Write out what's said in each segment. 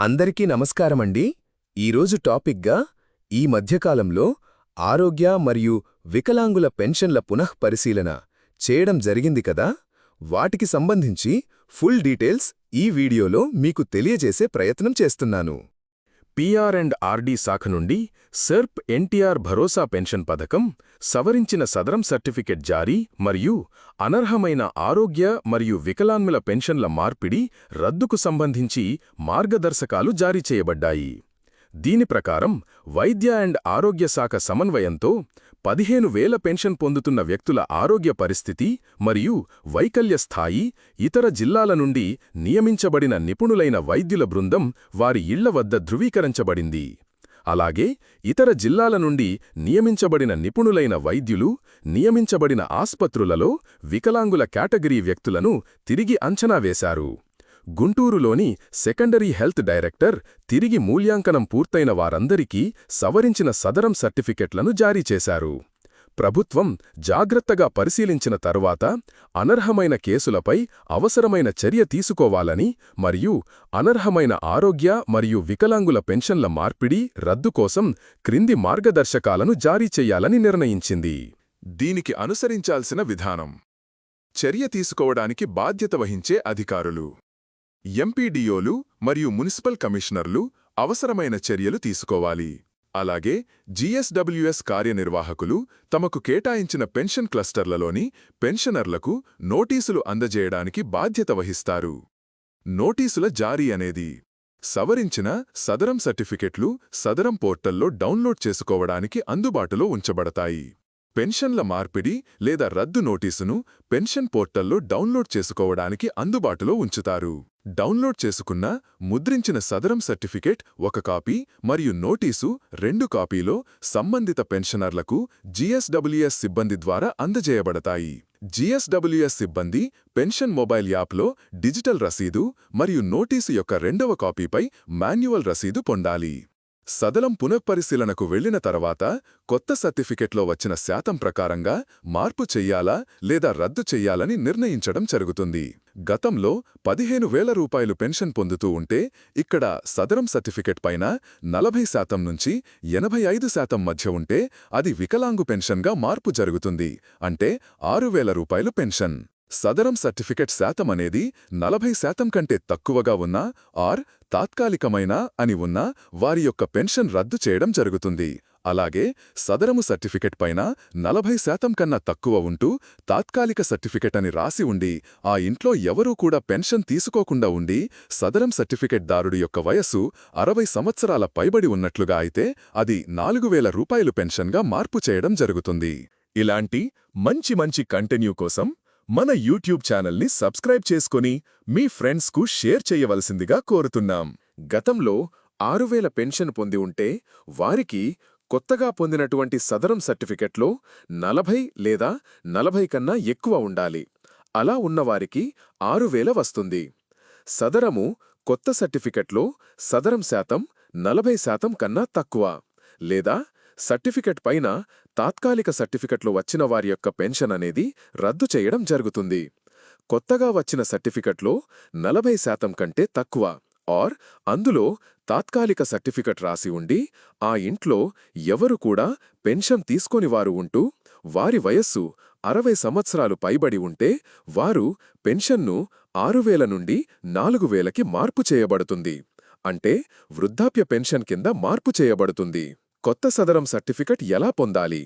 అందరికీ నమస్కారమండి. ఈరోజు టాపిక్గా ఈ మధ్యకాలంలో ఆరోగ్య మరియు వికలాంగుల పెన్షన్ల పునఃపరిశీలన చేయడం జరిగింది కదా, వాటికి సంబంధించి ఫుల్ డీటెయిల్స్ ఈ వీడియోలో మీకు తెలియజేసే ప్రయత్నం చేస్తున్నాను. పీఆర్&ఆర్డీ శాఖ నుండి సెర్ప్ ఎన్టీఆర్ భరోసా పెన్షన్ పథకం, సవరించిన సదరం సర్టిఫికెట్ జారీ మరియు అనర్హమైన ఆరోగ్య మరియు వికలాంగుల పెన్షన్ల మార్పిడి రద్దుకు సంబంధించి మార్గదర్శకాలు జారీ చేయబడ్డాయి. దీని ప్రకారం వైద్య&ఆరోగ్య శాఖ సమన్వయంతో 15,000 పెన్షన్ పొందుతున్న వ్యక్తుల ఆరోగ్య పరిస్థితి మరియు వైకల్య స్థాయి, ఇతర జిల్లాల నుండి నియమించబడిన నిపుణులైన వైద్యుల బృందం వారి ఇళ్ల వద్ద ధృవీకరించబడింది. అలాగే ఇతర జిల్లాల నుండి నియమించబడిన నిపుణులైన వైద్యులు నియమించబడిన ఆస్పత్రులలో వికలాంగుల కేటగిరీ వ్యక్తులను తిరిగి అంచనా వేశారు. గుంటూరులోని సెకండరీ హెల్త్ డైరెక్టర్ తిరిగి మూల్యాంకనం పూర్తయిన వారందరికీ సవరించిన సదరం సర్టిఫికెట్లను జారీ చేశారు. ప్రభుత్వం జాగ్రత్తగా పరిశీలించిన తరువాత అనర్హమైన కేసులపై అవసరమైన చర్య తీసుకోవాలని మరియు అనర్హమైన ఆరోగ్య మరియు వికలాంగుల పెన్షన్ల మార్పిడి రద్దు కోసం క్రింది మార్గదర్శకాలను జారీ చెయ్యాలని నిర్ణయించింది. దీనికి అనుసరించాల్సిన విధానం: చర్య తీసుకోవడానికి బాధ్యత వహించే అధికారులు, ఎంపీడీఓలు మరియు మున్సిపల్ కమిషనర్లు అవసరమైన చర్యలు తీసుకోవాలి. అలాగే జీఎస్డబ్ల్యూఎస్ కార్యనిర్వాహకులు తమకు కేటాయించిన పెన్షన్ క్లస్టర్లలోని పెన్షనర్లకు నోటీసులు అందజేయడానికి బాధ్యత వహిస్తారు. నోటీసుల జారీ అనేది సవరించిన సదరం సర్టిఫికెట్లు సదరం పోర్టల్లో డౌన్లోడ్ చేసుకోవడానికి అందుబాటులో ఉంచబడతాయి. పెన్షన్ల మార్పిడి లేదా రద్దు నోటీసును పెన్షన్ పోర్టల్లో డౌన్లోడ్ చేసుకోవడానికి అందుబాటులో ఉంచుతారు. డౌన్లోడ్ చేసుకున్న ముద్రించిన సదరం సర్టిఫికెట్ 1 కాపీ మరియు నోటీసు 2 కాపీలో సంబంధిత పెన్షనర్లకు జీఎస్డబ్ల్యూఎస్ సిబ్బంది ద్వారా అందజేయబడతాయి. జీఎస్డబ్ల్యూఎస్ సిబ్బంది పెన్షన్ మొబైల్ యాప్లో డిజిటల్ రసీదు మరియు నోటీసు యొక్క 2వ కాపీపై మాన్యువల్ రసీదు పొందాలి. సదరం పునఃపరిశీలనకు వెళ్లిన తర్వాత కొత్త సర్టిఫికెట్లో వచ్చిన శాతం ప్రకారంగా మార్పు చెయ్యాలా లేదా రద్దు చెయ్యాలని నిర్ణయించడం జరుగుతుంది. గతంలో 15,000 రూపాయలు పెన్షన్ పొందుతూ ఉంటే ఇక్కడ సదరం సర్టిఫికెట్ పైన 40% నుంచి 85% మధ్య ఉంటే అది వికలాంగు పెన్షన్గా మార్పు జరుగుతుంది. అంటే 6,000 రూపాయలు పెన్షన్. సదరం సర్టిఫికెట్ శాతం అనేది 40% కంటే తక్కువగా ఉన్నా ఆర్ తాత్కాలికమైన అని ఉన్నా వారి యొక్క పెన్షన్ రద్దు చేయడం జరుగుతుంది. అలాగే సదరము సర్టిఫికెట్ పైన 40% కన్నా తక్కువ ఉంటూ తాత్కాలిక సర్టిఫికెట్ అని రాసి ఉండి ఆ ఇంట్లో ఎవరూ కూడా పెన్షన్ తీసుకోకుండా ఉండి సదరం సర్టిఫికెట్ దారుడి యొక్క వయస్సు 60 సంవత్సరాల పైబడి ఉన్నట్లుగా అయితే అది 4,000 రూపాయలు పెన్షన్గా మార్పు చేయడం జరుగుతుంది. ఇలాంటి మంచి కంటెన్యూ కోసం మన యూట్యూబ్ ఛానల్ని సబ్స్క్రైబ్ చేసుకొని మీ ఫ్రెండ్స్కు షేర్ చేయవలసిందిగా కోరుతున్నాం. గతంలో 6,000 పెన్షన్ పొంది ఉంటే వారికి కొత్తగా పొందినటువంటి సదరం సర్టిఫికెట్లో 40 లేదా 40 కన్నా ఎక్కువ ఉండాలి. అలా ఉన్నవారికి 6,000 వస్తుంది. సదరము కొత్త సర్టిఫికెట్లో సదరం శాతం 40% కన్నా తక్కువ లేదా సర్టిఫికెట్ పైన తాత్కాలిక సర్టిఫికెట్లో వచ్చిన వారి యొక్క పెన్షన్ అనేది రద్దు చేయడం జరుగుతుంది. కొత్తగా వచ్చిన సర్టిఫికెట్లో 40% కంటే తక్కువ ఆర్ అందులో తాత్కాలిక సర్టిఫికెట్ రాసి ఉండి ఆ ఇంట్లో ఎవరు కూడా పెన్షన్ తీసుకొనివారు ఉంటూ వారి వయస్సు 60 సంవత్సరాలు పైబడి ఉంటే వారు పెన్షన్ను 6,000 నుండి 4,000కి మార్పు చేయబడుతుంది. అంటే వృద్ధాప్య పెన్షన్ కింద మార్పు చేయబడుతుంది. కొత్త సదరం సర్టిఫికెట్ ఎలా పొందాలి?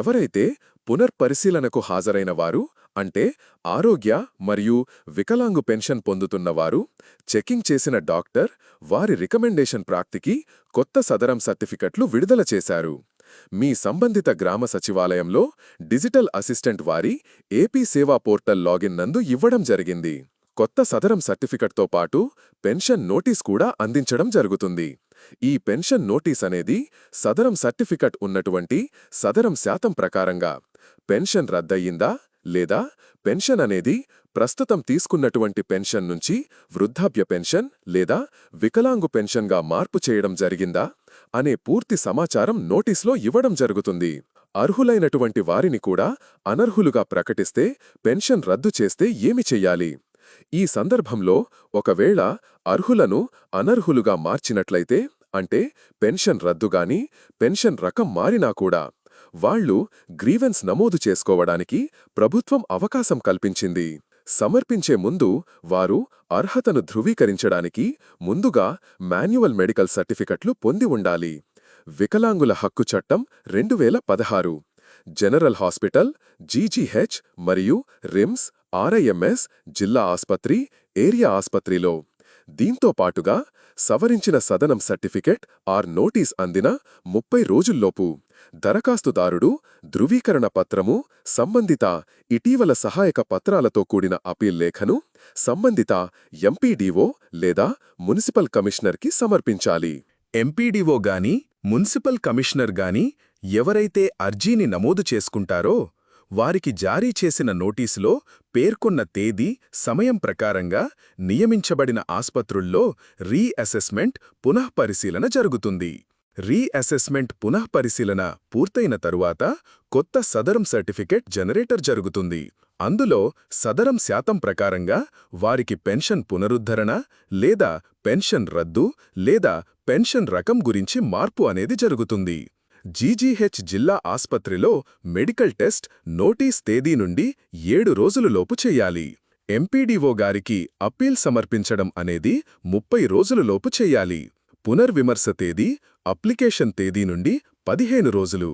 ఎవరైతే పునర్పరిశీలనకు హాజరైన వారు అంటే ఆరోగ్య మరియు వికలాంగు పెన్షన్ పొందుతున్నవారు చెకింగ్ చేసిన డాక్టర్ వారి రికమెండేషన్ ప్రాప్తికి కొత్త సదరం సర్టిఫికెట్లు విడుదల చేశారు. మీ సంబంధిత గ్రామ సచివాలయంలో డిజిటల్ అసిస్టెంట్ వారి ఏపీ సేవా పోర్టల్ లాగిన్ నందు ఇవ్వడం జరిగింది. కొత్త సదరం సర్టిఫికెట్తో పాటు పెన్షన్ నోటీస్ కూడా అందించడం జరుగుతుంది. ఈ పెన్షన్ నోటీస్ అనేది సదరం సర్టిఫికెట్ ఉన్నటువంటి సదరం శాతం ప్రకారంగా పెన్షన్ రద్దయిందా లేదా పెన్షన్ అనేది ప్రస్తుతం తీసుకున్నటువంటి పెన్షన్ నుంచి వృద్ధాప్య పెన్షన్ లేదా వికలాంగు పెన్షన్గా మార్పు చేయడం జరిగిందా అనే పూర్తి సమాచారం నోటీస్లో ఇవ్వడం జరుగుతుంది. అర్హులైనటువంటి వారిని కూడా అనర్హులుగా ప్రకటిస్తే పెన్షన్ రద్దు చేస్తే ఏమి చెయ్యాలి? ఈ సందర్భంలో ఒకవేళ అర్హులను అనర్హులుగా మార్చినట్లయితే, అంటే పెన్షన్ రద్దుగాని, పెన్షన్ రకం మారినా కూడా వాళ్లు గ్రీవెన్స్ నమోదు చేసుకోవడానికి ప్రభుత్వం అవకాశం కల్పించింది. సమర్పించే ముందు వారు అర్హతను ధృవీకరించడానికి ముందుగా మాన్యువల్ మెడికల్ సర్టిఫికెట్లు పొంది ఉండాలి. వికలాంగుల హక్కు చట్టం 2016 జనరల్ హాస్పిటల్, జీజీహెచ్ మరియు రిమ్స్, ఆర్ఐఎంఎస్, జిల్లా ఆస్పత్రి, ఏరియా ఆస్పత్రిలో. దీంతో పాటుగా సవరించిన సదనం సర్టిఫికెట్ ఆర్ నోటీస్ అందిన 30 రోజుల్లోపు దరఖాస్తుదారుడు ధృవీకరణ పత్రము, సంబంధిత ఇటీవల సహాయక పత్రాలతో కూడిన అపీల్ లేఖను సంబంధిత ఎంపీడీఓ లేదా మున్సిపల్ కమిషనర్కి సమర్పించాలి. ఎంపీడీఓ గాని, మున్సిపల్ కమిషనర్ గాని ఎవరైతే అర్జీని నమోదు చేసుకుంటారో వారికి జారీ చేసిన నోటీసులో పేర్కొన్న తేదీ, సమయం ప్రకారంగా నియమించబడిన ఆస్పత్రుల్లో రీఅసెస్మెంట్ పునఃపరిశీలన జరుగుతుంది. రీఅసెస్మెంట్ పునఃపరిశీలన పూర్తయిన తరువాత కొత్త సదరం సర్టిఫికెట్ జనరేటర్ జరుగుతుంది. అందులో సదరం శాతం ప్రకారంగా వారికి పెన్షన్ పునరుద్ధరణ లేదా పెన్షన్ రద్దు లేదా పెన్షన్ రకం గురించి మార్పు అనేది జరుగుతుంది. జీజీహెచ్ జిల్లా ఆస్పత్రిలో మెడికల్ టెస్ట్ నోటీస్ తేదీ నుండి 7 రోజులలోపు చెయ్యాలి. ఎంపీడీఓ గారికి అప్పీల్ సమర్పించడం అనేది 30 రోజులలోపు చెయ్యాలి. పునర్విమర్శ తేదీ అప్లికేషన్ తేదీ నుండి 15 రోజులు.